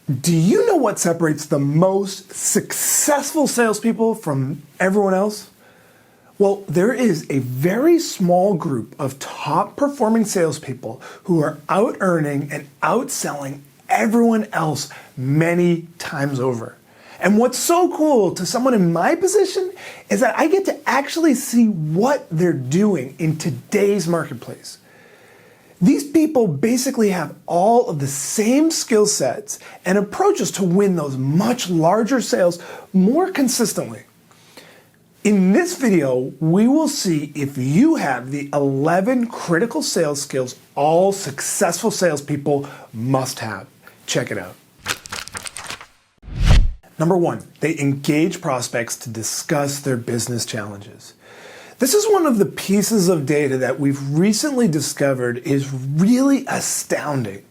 Do you know what separates the most successful salespeople from everyone else? Well, there is a very small group of top performing salespeople who are out earning and outselling everyone else many times over. And what's so cool to someone in my position is that I get to actually see what they're doing in today's marketplace. These people basically have all of the same skill sets and approaches to win those much larger sales more consistently. In this video, we will see if you have the 11 critical sales skills all successful salespeople must have. Check it out. Number 1, they engage prospects to discuss their business challenges. This is one of the pieces of data that we've recently discovered is really astounding.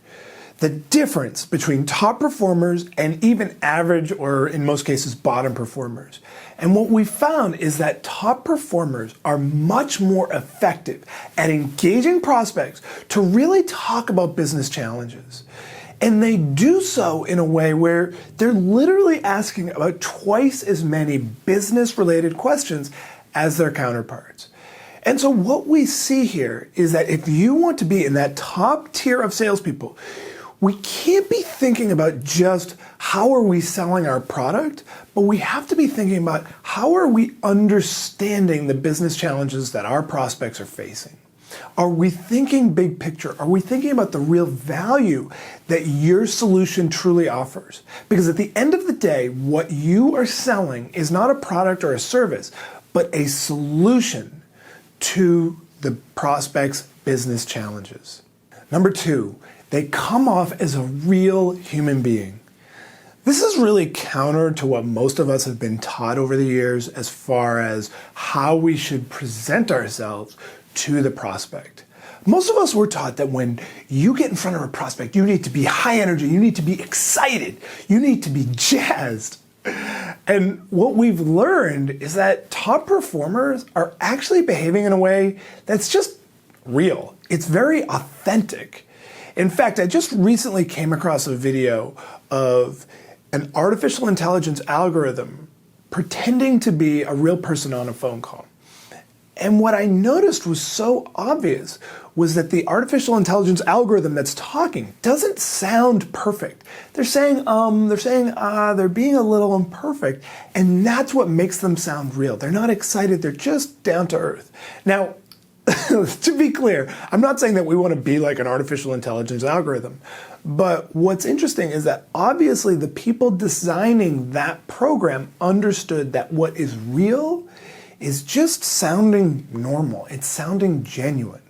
The difference between top performers and even average, or in most cases, bottom performers. And what we found is that top performers are much more effective at engaging prospects to really talk about business challenges. And they do so in a way where they're literally asking about twice as many business-related questions as their counterparts. And so what we see here is that if you want to be in that top tier of salespeople, we can't be thinking about just how are we selling our product, but we have to be thinking about how are we understanding the business challenges that our prospects are facing. Are we thinking big picture? Are we thinking about the real value that your solution truly offers? Because at the end of the day, what you are selling is not a product or a service, but a solution to the prospect's business challenges. Number 2, they come off as a real human being. This is really counter to what most of us have been taught over the years as far as how we should present ourselves to the prospect. Most of us were taught that when you get in front of a prospect, you need to be high energy, you need to be excited, you need to be jazzed. And what we've learned is that top performers are actually behaving in a way that's just real. It's very authentic. In fact, I just recently came across a video of an artificial intelligence algorithm pretending to be a real person on a phone call. And what I noticed was so obvious was that the artificial intelligence algorithm that's talking doesn't sound perfect. They're saying they're being a little imperfect, and that's what makes them sound real. They're not excited, they're just down to earth. Now, to be clear, I'm not saying that we want to be like an artificial intelligence algorithm, but what's interesting is that obviously the people designing that program understood that what is real is just sounding normal. It's sounding genuine.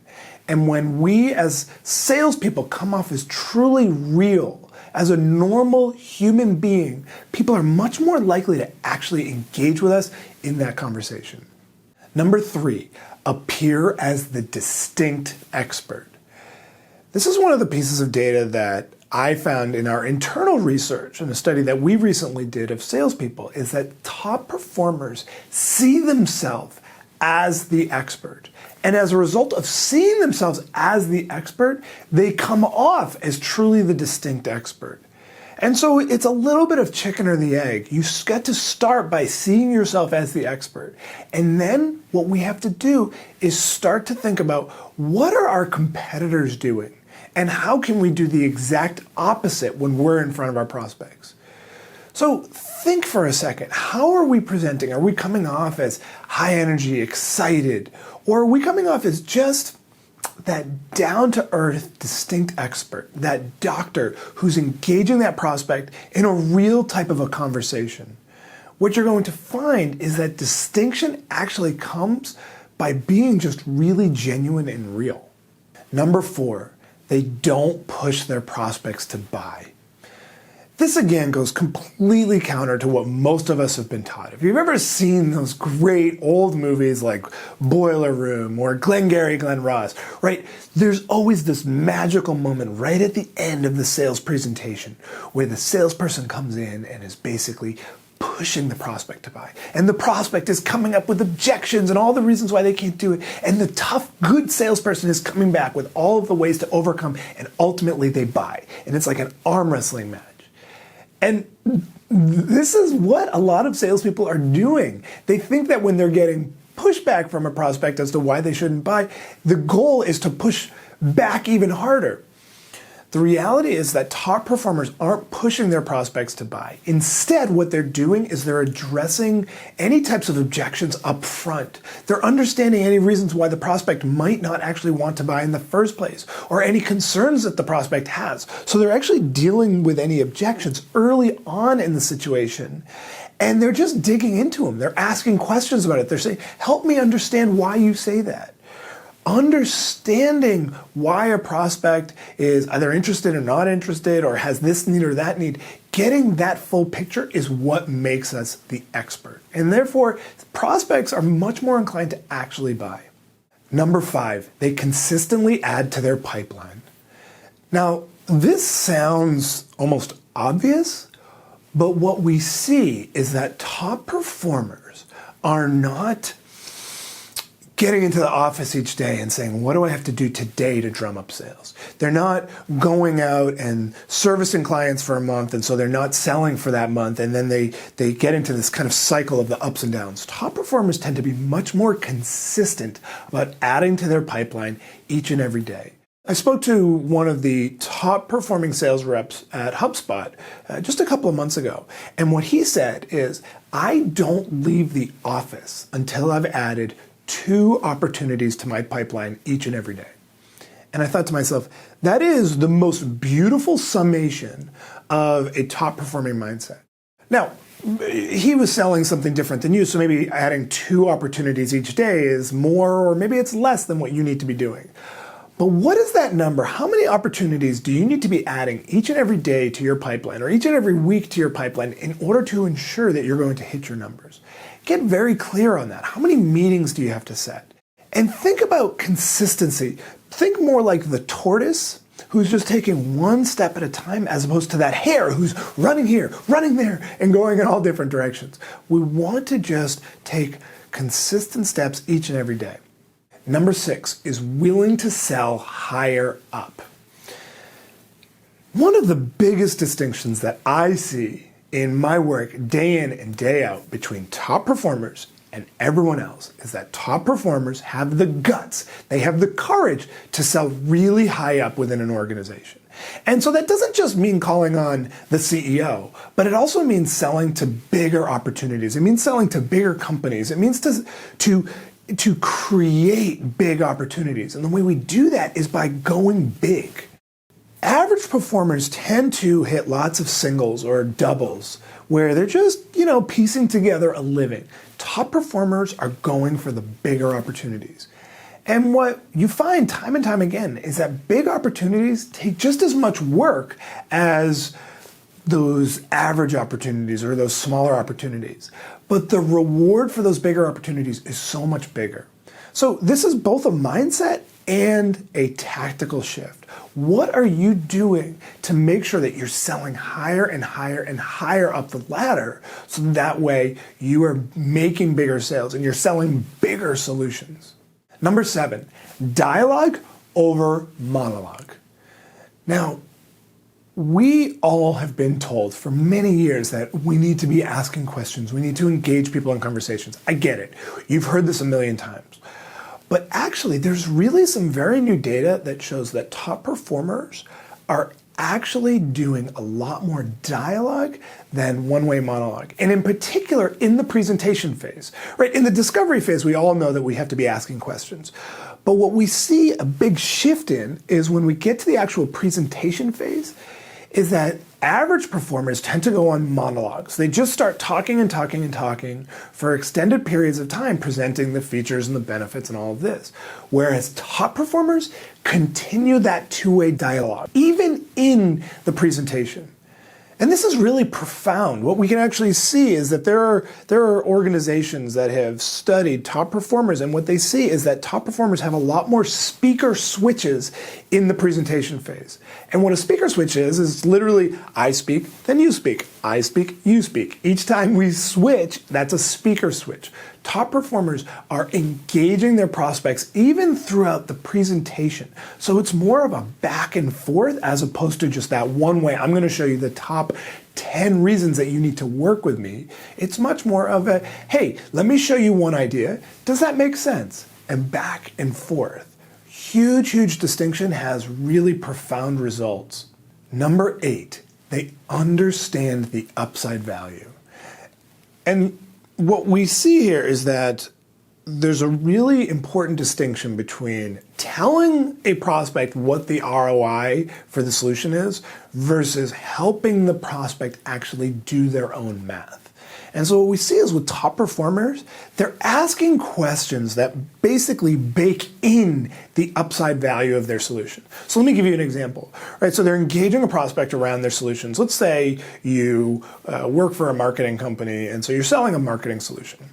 And when we as salespeople come off as truly real, as a normal human being, people are much more likely to actually engage with us in that conversation. Number 3, appear as the distinct expert. This is one of the pieces of data that I found in our internal research in a study that we recently did of salespeople is that top performers see themselves as the expert. And as a result of seeing themselves as the expert, they come off as truly the distinct expert. And so it's a little bit of chicken or the egg. You get to start by seeing yourself as the expert. And then what we have to do is start to think about what are our competitors doing? And how can we do the exact opposite when we're in front of our prospects? So think for a second, how are we presenting? Are we coming off as high energy, excited? Or are we coming off as just that down-to-earth, distinct expert, that doctor who's engaging that prospect in a real type of a conversation? What you're going to find is that distinction actually comes by being just really genuine and real. Number 4, they don't push their prospects to buy. This again goes completely counter to what most of us have been taught. If you've ever seen those great old movies like Boiler Room or Glengarry Glen Ross, right? There's always this magical moment right at the end of the sales presentation where the salesperson comes in and is basically pushing the prospect to buy. And the prospect is coming up with objections and all the reasons why they can't do it. And the tough, good salesperson is coming back with all of the ways to overcome, and ultimately they buy. And it's like an arm wrestling match. And this is what a lot of salespeople are doing. They think that when they're getting pushback from a prospect as to why they shouldn't buy, the goal is to push back even harder. The reality is that top performers aren't pushing their prospects to buy. Instead, what they're doing is they're addressing any types of objections up front. They're understanding any reasons why the prospect might not actually want to buy in the first place, or any concerns that the prospect has. So they're actually dealing with any objections early on in the situation, and they're just digging into them. They're asking questions about it. They're saying, help me understand why you say that. Understanding why a prospect is either interested or not interested, or has this need or that need, getting that full picture is what makes us the expert. And therefore, prospects are much more inclined to actually buy. Number 5, they consistently add to their pipeline. Now, this sounds almost obvious, but what we see is that top performers are not getting into the office each day and saying, what do I have to do today to drum up sales? They're not going out and servicing clients for a month, and so they're not selling for that month, and then they get into this kind of cycle of the ups and downs. Top performers tend to be much more consistent about adding to their pipeline each and every day. I spoke to one of the top performing sales reps at HubSpot just a couple of months ago, and what he said is, I don't leave the office until I've added 2 opportunities to my pipeline each and every day. And I thought to myself, that is the most beautiful summation of a top performing mindset. Now, he was selling something different than you, so maybe adding 2 opportunities each day is more, or maybe it's less than what you need to be doing. But what is that number? How many opportunities do you need to be adding each and every day to your pipeline, or each and every week to your pipeline, in order to ensure that you're going to hit your numbers? Get very clear on that. How many meetings do you have to set? And think about consistency. Think more like the tortoise who's just taking one step at a time, as opposed to that hare who's running here, running there, and going in all different directions. We want to just take consistent steps each and every day. Number 6 is willing to sell higher up. One of the biggest distinctions that I see in my work day in and day out between top performers and everyone else is that top performers have the guts, they have the courage to sell really high up within an organization. And so that doesn't just mean calling on the CEO, but it also means selling to bigger opportunities. It means selling to bigger companies. It means to create big opportunities. And the way we do that is by going big. Average performers tend to hit lots of singles or doubles where they're just, piecing together a living. Top performers are going for the bigger opportunities. And what you find time and time again is that big opportunities take just as much work as those average opportunities or those smaller opportunities. But the reward for those bigger opportunities is so much bigger. So this is both a mindset and a tactical shift. What are you doing to make sure that you're selling higher and higher and higher up the ladder, so that way you are making bigger sales and you're selling bigger solutions? Number 7, dialogue over monologue. Now, we all have been told for many years that we need to be asking questions. We need to engage people in conversations. I get it. You've heard this a million times. But actually, there's really some very new data that shows that top performers are actually doing a lot more dialogue than one-way monologue. And in particular, in the presentation phase, right? In the discovery phase, we all know that we have to be asking questions. But what we see a big shift in is when we get to the actual presentation phase, is that average performers tend to go on monologues. They just start talking and talking and talking for extended periods of time, presenting the features and the benefits and all of this. Whereas top performers continue that two-way dialogue, even in the presentation. And this is really profound. What we can actually see is that there are organizations that have studied top performers, and what they see is that top performers have a lot more speaker switches in the presentation phase. And what a speaker switch is literally I speak, then you speak. I speak, you speak. Each time we switch, that's a speaker switch. Top performers are engaging their prospects even throughout the presentation. So it's more of a back and forth as opposed to just that one way. I'm going to show you the top 10 reasons that you need to work with me. It's much more of a, hey, let me show you one idea. Does that make sense? And back and forth. Huge, huge distinction has really profound results. Number 8, they understand the upside value. And what we see here is that there's a really important distinction between telling a prospect what the ROI for the solution is versus helping the prospect actually do their own math. And so what we see is with top performers, they're asking questions that basically bake in the upside value of their solution. So let me give you an example. Right? So they're engaging a prospect around their solutions. Let's say you work for a marketing company, and so you're selling a marketing solution.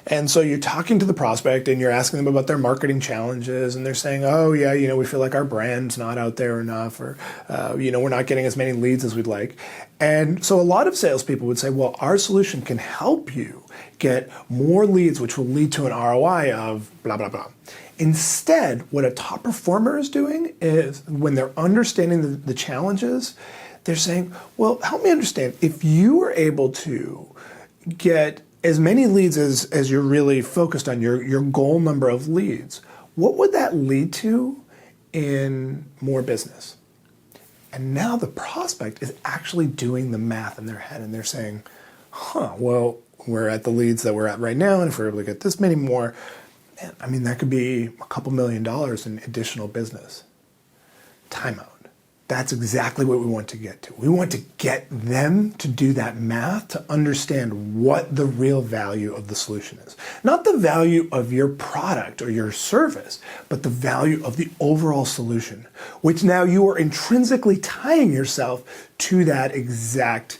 And so you're talking to the prospect and you're asking them about their marketing challenges, and they're saying, oh yeah, we feel like our brand's not out there enough, or we're not getting as many leads as we'd like. And so a lot of salespeople would say, well, our solution can help you get more leads, which will lead to an ROI of blah, blah, blah. Instead, what a top performer is doing is when they're understanding the challenges, they're saying, well, help me understand, if you were able to get as many leads as you're really focused on, your goal number of leads, what would that lead to in more business? And now the prospect is actually doing the math in their head, and they're saying, well, we're at the leads that we're at right now, and if we're able to get this many more, man, that could be a couple $1 million in additional business. Timeout. That's exactly what we want to get to. We want to get them to do that math to understand what the real value of the solution is. Not the value of your product or your service, but the value of the overall solution, which now you are intrinsically tying yourself to that exact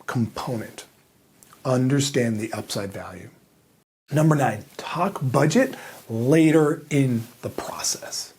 component. Understand the upside value. Number 9, talk budget later in the process.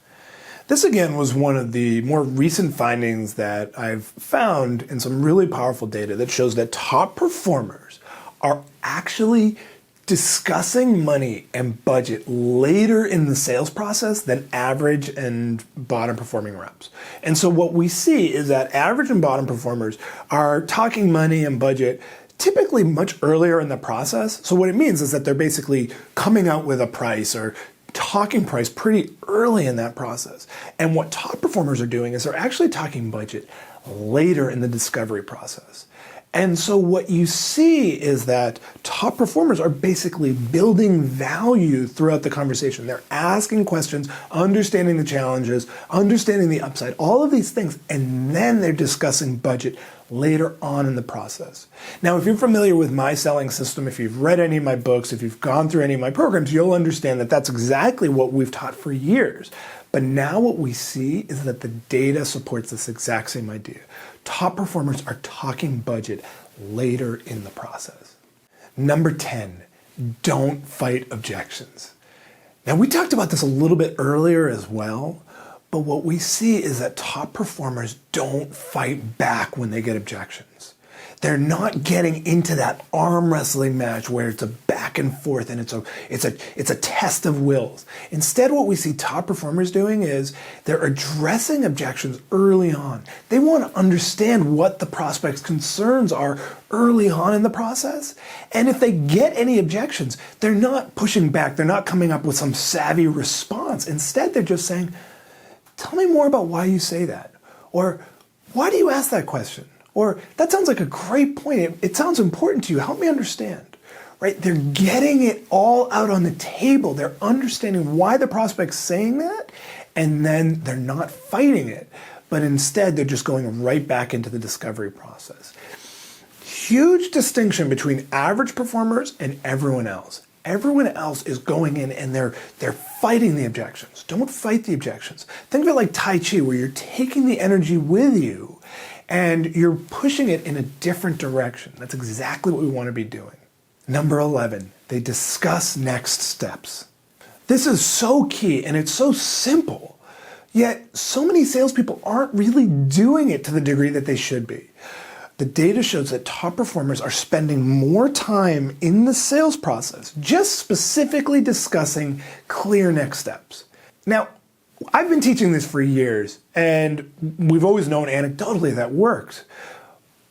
This again was one of the more recent findings that I've found in some really powerful data that shows that top performers are actually discussing money and budget later in the sales process than average and bottom performing reps. And so what we see is that average and bottom performers are talking money and budget typically much earlier in the process. So what it means is that they're basically coming out with a price or talking price pretty early in that process. And what top performers are doing is they're actually talking budget later in the discovery process. And so what you see is that top performers are basically building value throughout the conversation. They're asking questions, understanding the challenges, understanding the upside, all of these things, and then they're discussing budget later on in the process. Now, if you're familiar with my selling system, if you've read any of my books, if you've gone through any of my programs, you'll understand that that's exactly what we've taught for years. But now what we see is that the data supports this exact same idea. Top performers are talking budget later in the process. Number 10, don't fight objections. Now, we talked about this a little bit earlier as well, but what we see is that top performers don't fight back when they get objections. They're not getting into that arm wrestling match where it's a back and forth and it's a test of wills. Instead, what we see top performers doing is they're addressing objections early on. They want to understand what the prospect's concerns are early on in the process. And if they get any objections, they're not pushing back. They're not coming up with some savvy response. Instead, they're just saying, tell me more about why you say that. Or why do you ask that question? Or that sounds like a great point. It sounds important to you. Help me understand. Right? They're getting it all out on the table. They're understanding why the prospect's saying that, and then they're not fighting it, but instead they're just going right back into the discovery process. Huge distinction between average performers and everyone else. Everyone else is going in and they're fighting the objections. Don't fight the objections. Think of it like Tai Chi, where you're taking the energy with you and you're pushing it in a different direction. That's exactly what we want to be doing. Number 11, they discuss next steps. This is so key and it's so simple, yet so many salespeople aren't really doing it to the degree that they should be. The data shows that top performers are spending more time in the sales process, just specifically discussing clear next steps. Now, I've been teaching this for years, and we've always known anecdotally that works.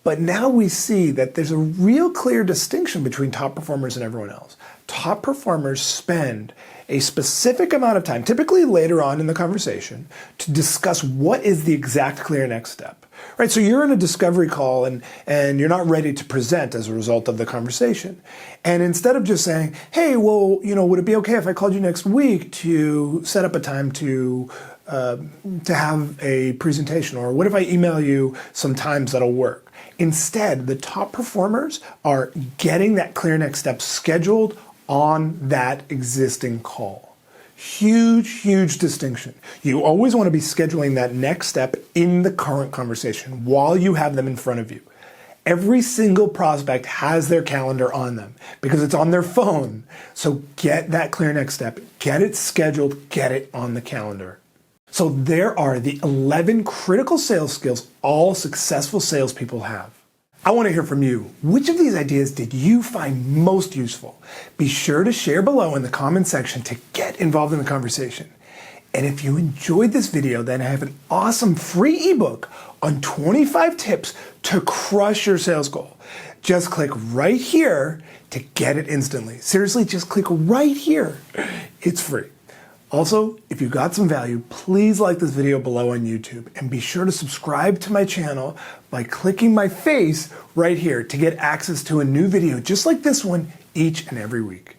But now we see that there's a real clear distinction between top performers and everyone else. Top performers spend a specific amount of time, typically later on in the conversation, to discuss what is the exact clear next step. Right? So you're in a discovery call and you're not ready to present as a result of the conversation. And instead of just saying, hey, well, would it be okay if I called you next week to set up a time to have a presentation? Or what if I email you some times that'll work? Instead, the top performers are getting that clear next step scheduled on that existing call. Huge, huge distinction. You always want to be scheduling that next step in the current conversation while you have them in front of you. Every single prospect has their calendar on them because it's on their phone. So get that clear next step, get it scheduled, get it on the calendar. So there are the 11 critical sales skills all successful salespeople have. I want to hear from you. Which of these ideas did you find most useful? Be sure to share below in the comment section to get involved in the conversation. And if you enjoyed this video, then I have an awesome free ebook on 25 tips to crush your sales goal. Just click right here to get it instantly. Seriously, just click right here. It's free. Also, if you got some value, please like this video below on YouTube and be sure to subscribe to my channel by clicking my face right here to get access to a new video just like this one each and every week.